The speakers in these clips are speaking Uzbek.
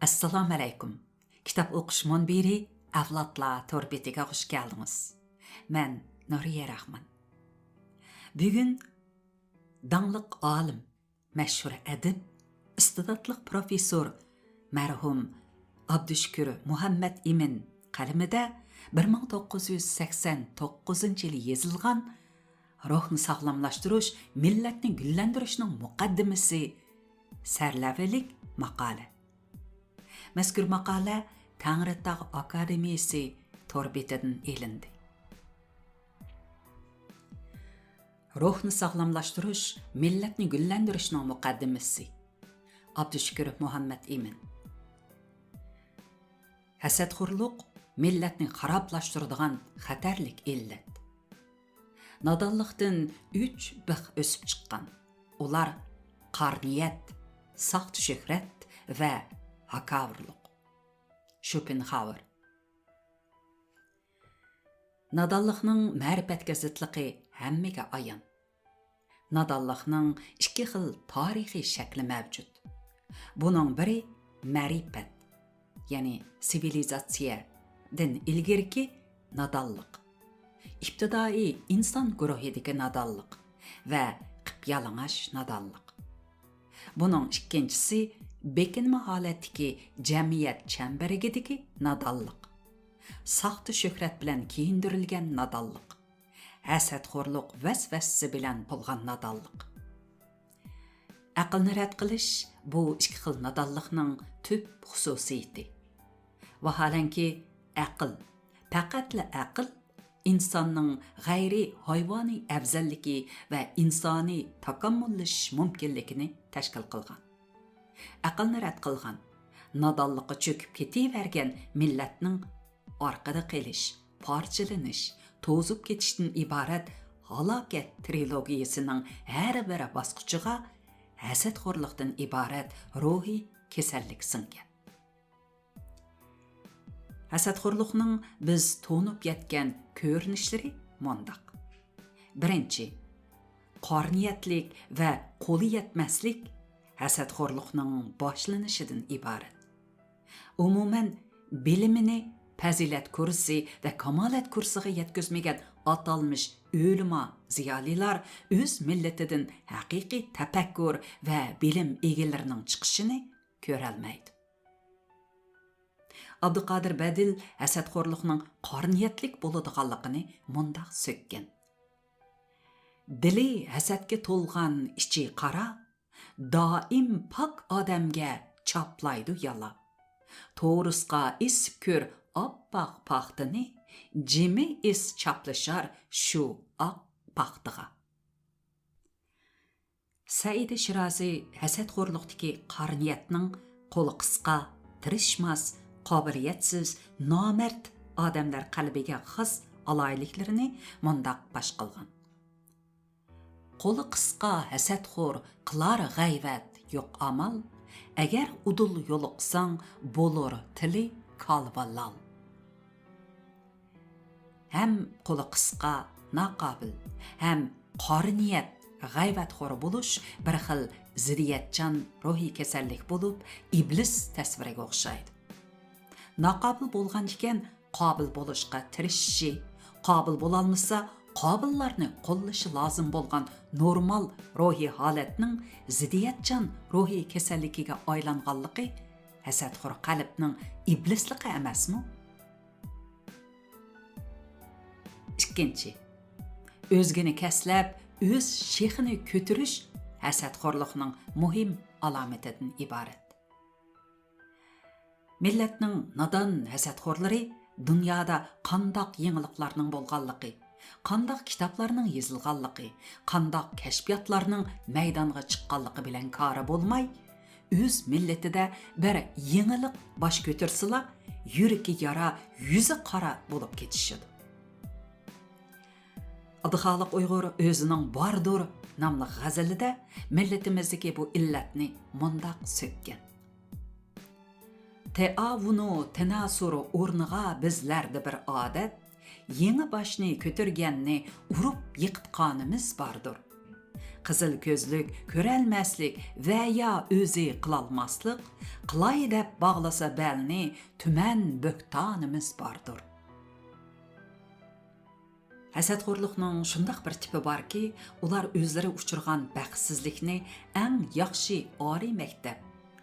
Assalomu alaykum. Kitob o'qish munbiri Avlodlar to'rbetiga xush keldingiz. Men Nuriya Rahman. Bugun dangliq olim, mashhur adib, iste'dodli professor marhum Abdushukur Muhammad Imin qalamida 1989-yili yozilgan ruhni sog'lomlashtirish, millatni gullantirishning muqaddimasi sarlavhalik maqola. Mazkur maqola Tangritog Akademiyasi to'rbetidan elindi. Ruhni sog'lomlashtirish, millatni gullantirishning muqaddimasi Abdushukur Muhammad Imin. Hasadxo'rlik millatni xaroblashtiradigan xatarlik illat. Nodonlikdan 3 bix o'sib chiqqan. Ular qarniyat, saxt shuhrat va hakavrlik. Schopenhauer. Nodonlikning ma'rifatga zidligi hammaga ayon. Nodonlikning ikki xil tarixiy shakli mavjud. Buning biri ma'rifat, ya'ni sivilizatsiyadan ilgirki nodonlik. İbtidai inson guruhidagi nodonlik va qip-yalang'och nodonlik. Buning ikkinchisi bekinma holatdagi jamiyat chambarigidagi nodonlik. Saxta shuhrat bilan kiyindirilgan nodonlik. Hasadxo'rlik vasvasasi bilan bo'lgan nodonlik. Aqlni rad qilish bu ikki xil nodonlikning tub xususiyati. Vaholanki aql, faqatla aql insonning g'ayri hayvoniy afzalligi va insoniy takomillashish mumkinligini tashkil qilgan. Aqlni rad qilgan, nodonlikqa cho'kib ketavergan millatning orqada qelish, parchalanish, to'zib ketishdan iborat halokat trilogiyasining har bir bosqichiga hasadxo'rlikdan iborat ruhiy kasallik singan. Hasadxo'rlikning biz to'nib yetgan ko'rinishlari mondaq. Birinchi, qorniyatlik va qo'li yetmaslik hasadxo'rlikning boshlanishidan iborat. Umuman bilimini fazilat kursi va kamolat kursiga yetkazmagan atalmish o'lima ziyolilar o'z millatidan haqiqiy tafakkur va bilim egalarining chiqishini ko'rolmaydi. Abduqodir Badil hasadxo'rlikning qorniyatlik bo'ladiganligini mundaq so'kkan. Dili hasadga to'lgan ichi qara, doim pok odamga choplaydi yala. To'g'risqa isib ko'r oppoq paxtini, jimi is chaplashar shu oq paxtiga. Said Shirazi hasadxo'rlikdagi qorniyatning qo'li qisqa, tirishmas, qobiliyatsiz, nomard odamlar qalbiga xos aloyiliklarini mundaq bash qilgan. Qo'li qisqa hasadxo'r qilar g'ayvat yo'q amal, agar udul yo'liqsang bo'lur tili kalvalal. Ham qo'li qisqa, naqobil, ham qorniyat g'ayvatxo'r bo'lish bir xil ziddiyatchan ruhiy kasallik bo'lib, iblis tasviriga o'xshaydi. Naqobil bo'lgan ekan qobil bo'lishga tirishishi, qobil bo'lolmasa qobillarni qo'llashi lozim bo'lgan normal ruhiy holatning ziddiyatchan ruhiy kasalligiga aylanganligi hasadxo'r qalbning iblisligi emasmi? Ikkinchi, o'zgini kaslab, o'z shexini ko'tirish hasadxo'rlikning muhim alomatidan iborat. Millatning nodon hasadxo'rlari dunyoda qandoq yangiliklarning bo'lganligi, qandoq kitoblarning yozilganligi, qandoq kashfiyotlarning maydonga chiqqanligi bilan kori bo'lmay, o'z millatida bir yangilik bosh ko'tarsila, yuragi yara, yuzi qora bo'lib ketishadi. Adixoliq Uyg'ur o'zining Bordur nomli g'azalida millatimizdagi bu illatni mundaq so'kkan. Teavunu tenasuru o'rniga bizlarda bir odat, yangi boshni ko'targanni urib yiqitqanimiz bordir. Qizil ko'zlik, ko'ralmaslik va ya o'zi qilolmaslik, qilay deb bağlasa bəlni tümen böktanimiz bardır. Həsədxorluqның şundaq bir tipi var ki, ular özləri uçurğan bəxtsizlikni ən yaxşı ari məktəb,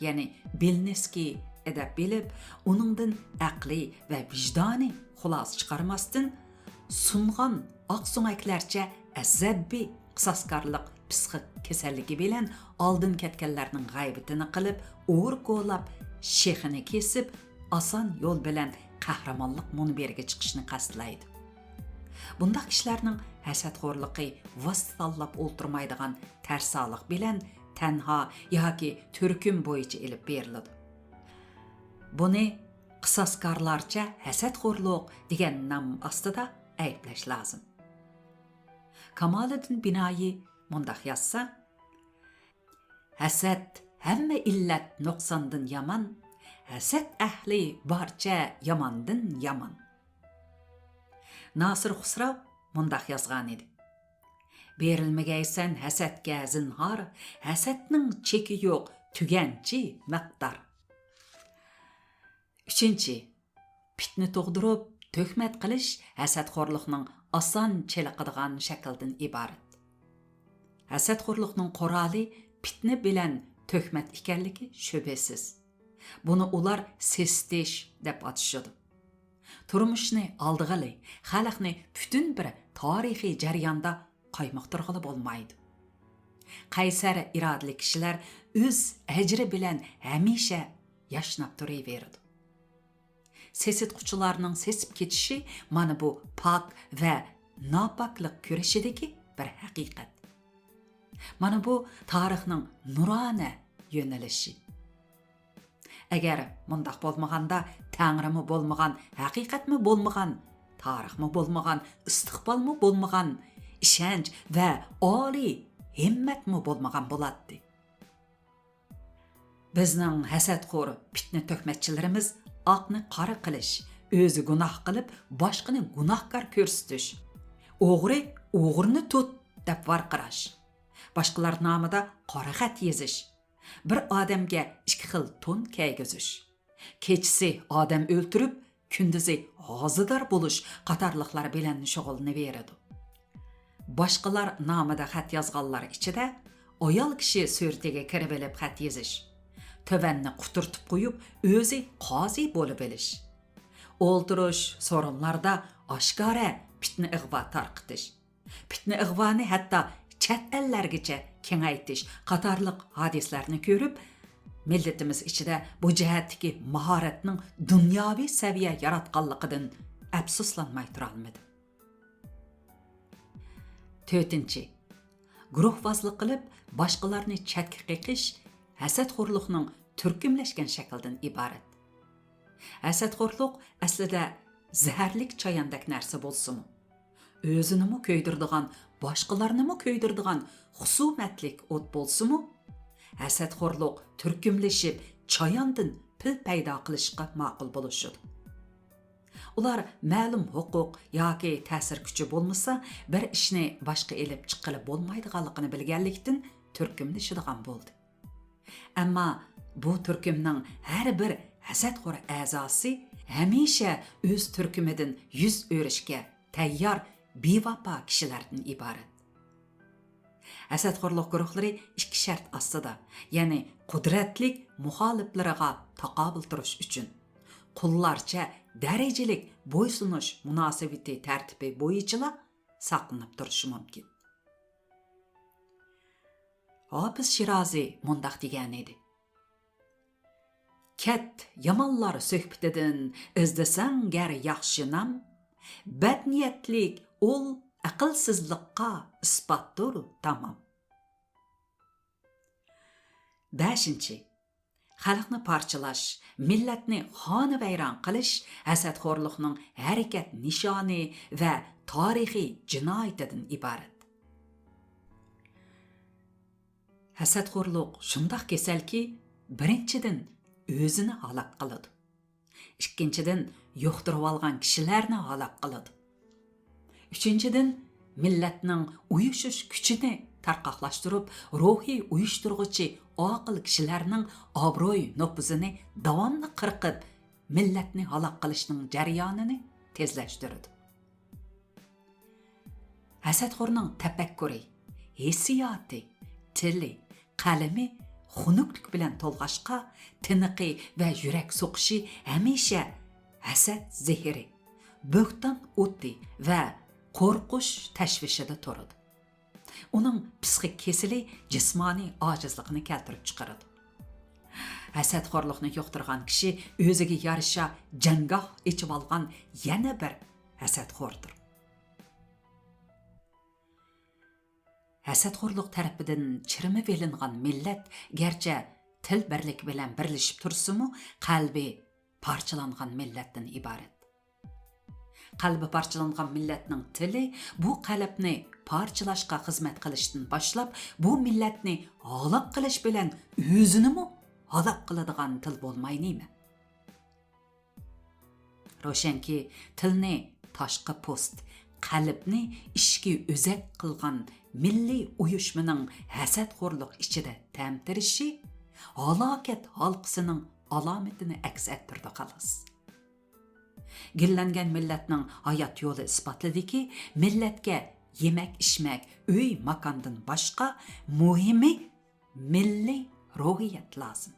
yəni bilneski edəb bilib, onundan əqli və vicdani xulas çıxarmasdan sunğan aqsuməklərcə əzəbbi qısaskarlıq psixik kesəlligi bilan aldın ketkenlərinin qaybetini qilib, uğur qo'lab, shexini kesib, asan yo'l bilan qahramonlik munberiga chiqishni qasdlaydi. Bundaq kishilarning hasadxo'rligi vasitallab o'ltirmaydigan tarsaliq bilan tanha yoki turkum bo'yicha elib beriladi. Buni qisaskarlarcha hasadxo'rlik degan nom ostida ayblash lozim. Kamoliddin Binoyi mundaq yazsa: hasad hamma illat nuqsondan yomon, hasad ahli barcha yomondan yomon. Nasir Xusrav mundaq yazgan edi: berilmagaysan hasadga zinhor, hasadning cheki yo'q, tuganchi maqdar. 3. Fitna tug'dirib, töhmet qilish hasadxo'rlikning oson cheliqadigan shakldan iborat. Hasadxo'rlikning quroli fitna bilan töhmet ekanligi shubhasiz. Buni ular sestish deb atashadi. Turmushni aldig'ili, xalqni butun bir tarixiy jarayonda qaymoqtirg'ili bo'lmaydi. Qaysar irodali kishilar o'z ajri bilan hamisha yashnab turaveradi. Sesitquchilarning sesib ketishi mana bu pak va nopaklik kurashidagi bir haqiqat. Mana bu tarixning nurona yo'nalishi. Agar mundaq bo'lmaganda, Tangrimi bo'lmagan, haqiqatmi bo'lmagan, tarixmi bo'lmagan, istiqbolmi bo'lmagan, ishonch va oliy himmatmi bo'lmagan bo'ladi. Bizning hasadxo'r fitna to'kmatchilarimiz oqni qora qilish, o'zi gunoh qilib, boshqani gunohkor ko'rsatish, o'g'ri o'g'rini tut deb varqirash, boshqalar nomida qora xat yozish, bir odamga 2 xil to'n kiygizish, kechisi odam o'ltirib, kunduzi g'ozidor bo'lish qatorliqlar bilan shug'ullanaveradi. Boshqalar nomida xat yozganlar ichida ayol kishi suratiga kirib olib xat yozish, tövenni quturtib qo'yib, o'zi qozi bo'lib olish, o'ltirish so'rinlarda oshkora fitna ig'vo tarqitish, fitna ig'voni hatto chet ellargacha kengaytish qatorliq hadislarni ko'rib, millatimiz ichida bu jihatdagi mahoratning dunyoviy saviya yaratganligidan afsuslanmay tura olmadi. 4. Guruhvozlik qilib, boshqalarni chetga qiqish hasadxo'rlikning turkumlashgan shakldan iborat. Hasadxo'rlik aslida zaharlik choyandak narsa bo'lsa-mu, o'zini ko'ydirdigan, boshqalarni ko'ydirdigan husumatlik o't bo'lsa-mu, hasadxo'rlik turkumlashib, choyandan pil paydo qilishga ma'qul bo'lishadi. Ular ma'lum huquq yoki ta'sir kuchi bo'lmasa, bir ishni boshqa elib chiqilib bo'lmaydiganligini bilganlikdan turkumlashadigan bo'ldi. Ammo bu turkumning har bir hasadxo'r a'zosi hamisha o'z turkumidan yuz o'rishga tayyor bevafo kishilardan iborat. Hasadxo'rlik guruhlari 2 shart ostida, ya'ni qudratlik muxoliflariga taqobil turish uchun qullarcha darajalik bo'ysunish munosabati tartibi bo'yicha saqlanib turishi mumkin. Hafiz Shirazi mundaq degan edi: ket yomonlar suhbatidan izdasang gar yaxshi nam, badniyatlik ul aqlsizlikqa isbotdir tamom. 5. Xalqni parchalash, millatni xonavayron qilish hasadxo'rlikning harakat nishoni va tarixiy jinoyatidan iborat. Hasadxo'rlik shundoq kasalki, birinchidan o'zini halok qiladi. Ikkinchidan yo'qtirib olgan kishilarni halok qiladi. Uchinchidan millatning uyushish kuchini tarqaqlashtirib, ruhiy uyushturg'uchi aql kishilarning obro'y nopuzini davomli qirqib, millatni halok qilishning jarayonini tezlashtirdi. Hasadxo'rning tafakkuri, hissiyoti, tili, qalami xunuklik bilan to'lg'ashqa, tiniqi va yurak so'qishi hamisha hasad zehri, bo'ktan o'ti va qo'rqish tashvishida turadi. Uning psixik kesili jismoniy ojizlikni keltirib chiqaradi. Hasadxo'rlikni yuqtirgan kishi o'ziga yarasha jangoh ichib olgan yana bir hasadxo'rdir. Hasadxo'rlik tarafidan chirimi velingan millat garchi til birlik bilan birlashib tursa-mu, qalbi parchalangan millatdan iborat. Qalbi parchalangan millatning tili bu qalbni parchalashga xizmat qilishdan boshlab, bu millatni halok qilish bilan o'zini-mu halok qiladigan til bo'lmaydimi? Ro'shanki, tilni tashqi post, qalbni ishki o'zak qilgan milliy uyushmaning hasadxo'rlik ichida tamtirishi halokat halqisining alomatini aks ettirdi xolos. Gillangan millatning hayot yo'li isbotladiki, millatga yemak, ishmak, uy, makondan boshqa muhimi milliy ruhiyat lozim.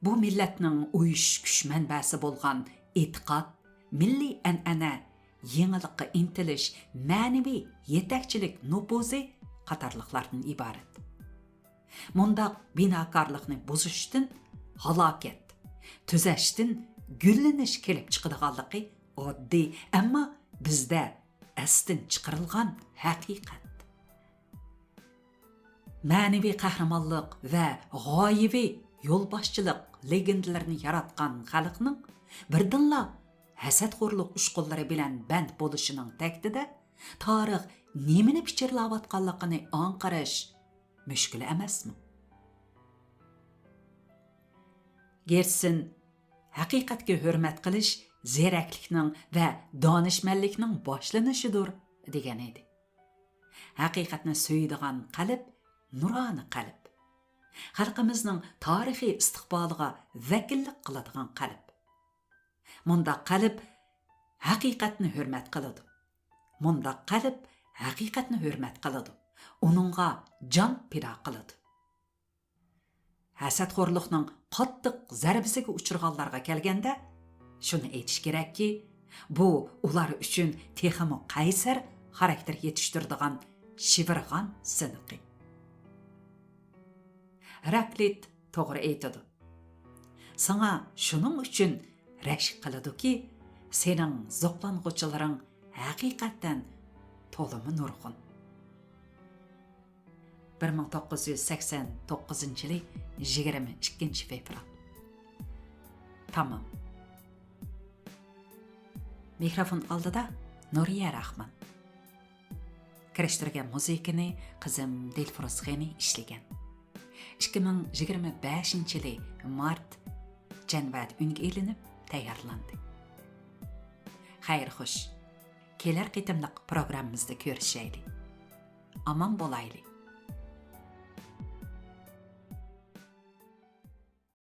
Bu millatning uyush kuch manbasi bo'lgan e'tiqod, milliy an'ana, yangilikqa intilish, ma'naviy yetakchilik nupuzi qatorliqlardan iborat. Mundaq binokorlikni buzishdan halokat, tuzashdan gullanish kelib chiqadiganligi oddiy, ammo bizda astin chiqarilgan haqiqat. Ma'naviy qahramonlik va g'oyiviy yo'lboshchilik legendalarini yaratgan xalqning birdinla hasadxo'rlik ushqunlari bilan band bo'lishining taqdida tarix nimani pichirlayotganligini anqarash mushkul emasmi? Gersin haqiqatga hurmat qilish zeraklikning va donishmandlikning boshlanishidir degan edi. Haqiqatni suydigan qalb nuroniy qalb. Xalqimizning tarixiy istiqboliga vakillik qiladigan qalb. Munda qalb haqiqatni hurmat qiladi. Munda qalb haqiqatni hurmat qiladi. Uningga jon pido qiladi. Hasadxo'rlikning qattiq zarbasiga uchirganlarga kelganda shuni aytish kerakki, bu ular uchun texmo qaysar xarakter yetishtiradigan shivirg'an siniqi. Heraklit to'g'ri aytadi. Sana shuning uchun rashk qiladi-ki, sening zo'qlang'uchilaring haqiqatan to'limi nurg'un. 1989 yil 22 fevral. Tamam. Mikrofon oldida Nuriya Rahman. Kirishtirgan muzikani qizim Dilfuruz Xeni ishlagan. 2025 yil mart janvad unga elinib tayyorlandi. Xayr xush. Kelar qitimliq programmamizda ko'rishaylik. Aman bo'laylik.